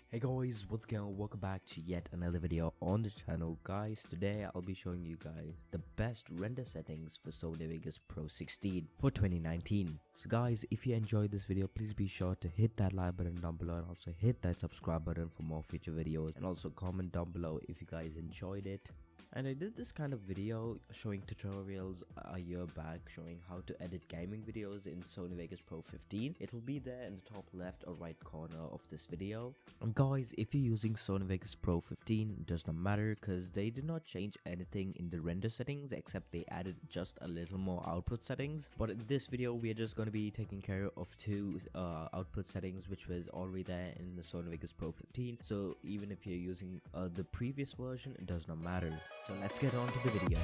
Hey guys, what's going on? Welcome back to yet another video on the channel. Guys, today I'll be showing you guys the best render settings for Sony Vegas Pro 16 for 2019. So guys, if you enjoyed this video, please be sure to hit that like button down below and also hit that subscribe button for more future videos, and also comment down below if you guys enjoyed it. And I did this kind of video showing tutorials a year back showing how to edit gaming videos in Sony Vegas Pro 15. It will be there in the top left or right corner of this video. And guys, if you're using Sony Vegas Pro 15, it does not matter because they did not change anything in the render settings except they added just a little more output settings. But in this video, we are just going to be taking care of two output settings which was already there in the Sony Vegas Pro 15. So even if you're using the previous version, it does not matter. So let's get on to the video.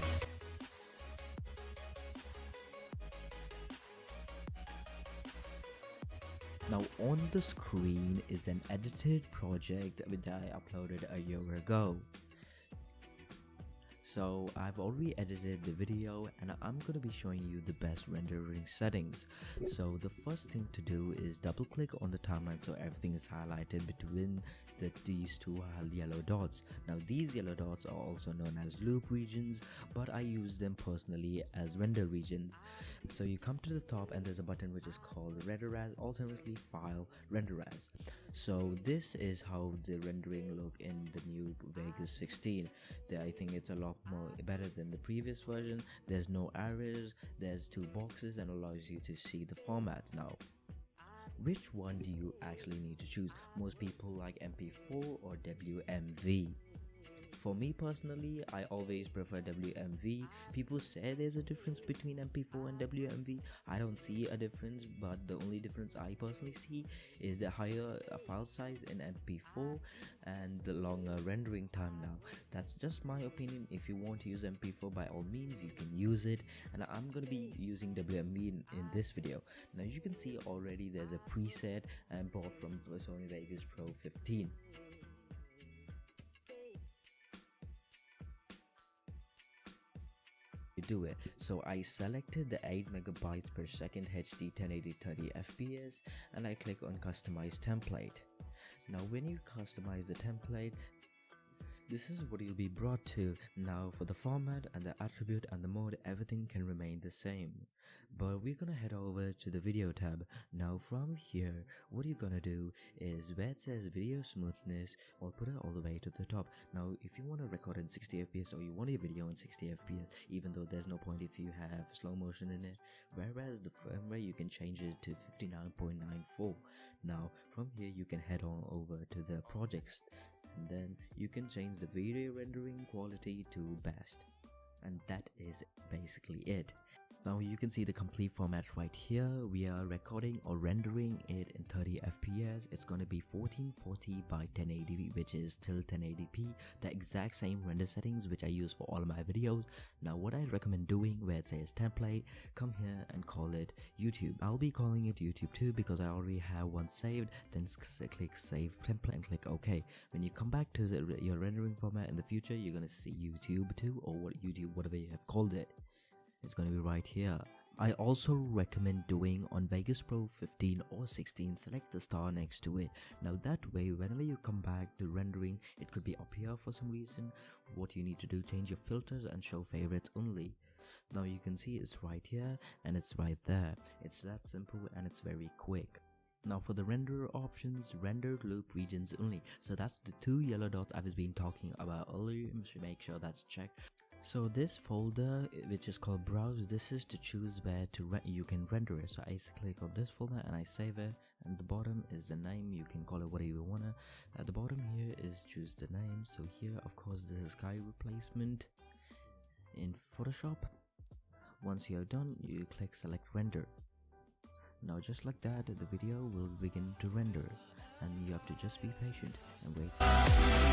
Now on the screen is an edited project which I uploaded a year ago. So I've already edited the video and I'm going to be showing you the best rendering settings. So the first thing to do is double click on the timeline so everything is highlighted between these two yellow dots. Now these yellow dots are also known as loop regions, but I use them personally as render regions. So you come to the top and there's a button which is called render as, alternately file render as. So this is how the rendering look in the new Vegas 16. I think it's a lot more better than the previous version. There's no arrows, there's two boxes and allows you to see the formats. Now which one do you actually need to choose? Most people like MP4 or WMV. For me personally, I always prefer WMV. People say there's a difference between MP4 and WMV. I don't see a difference, but the only difference I personally see is the higher file size in MP4 and the longer rendering time. Now that's just my opinion. If you want to use MP4, by all means you can use it, and I'm going to be using WMV in this video. Now you can see already there's a preset and bought from Sony Vegas Pro 15. Do it. So I selected the 8 megabytes per second HD 1080 30 fps and I click on customize template. Now when you customize the template, this is what you'll be brought to. Now for the format and the attribute and the mode, everything can remain the same, but we're gonna head over to the video tab. Now from here, what you're gonna do is where it says video smoothness, or put it all the way to the top. Now if you want to record in 60 fps or you want your video in 60 fps, even though there's no point if you have slow motion in it, whereas the firmware you can change it to 59.94. now from here you can head on over to the projects and then you can change the video rendering quality to best, and that is basically it. Now you can see the complete format right here. We are recording or rendering it in 30 fps. It's going to be 1440 by 1080, which is still 1080p, the exact same render settings which I use for all of my videos. Now what I recommend doing, where it says template, come here and call it YouTube. I'll be calling it YouTube 2 because I already have one saved. Then click save template and click OK. When you come back to your rendering format in the future, you're going to see YouTube 2 or YouTube, whatever you have called it. It's going to be right here. I also recommend doing on Vegas Pro 15 or 16, select the star next to it. Now that way, whenever you come back to rendering, it could be up here for some reason. What you need to do, change your filters and show favorites only. Now you can see it's right here and it's right there. It's that simple and it's very quick. Now for the render options, rendered loop regions only. So that's the two yellow dots I was been talking about earlier. You should make sure that's checked. So this folder, which is called browse, this is to choose where you can render it. So I click on this folder and I save it, and the bottom is the name. You can call it whatever you wanna. At the bottom here is choose the name. So here of course this is sky replacement in Photoshop. Once you're done, you click select render. Now just like that, the video will begin to render and you have to just be patient and wait for it.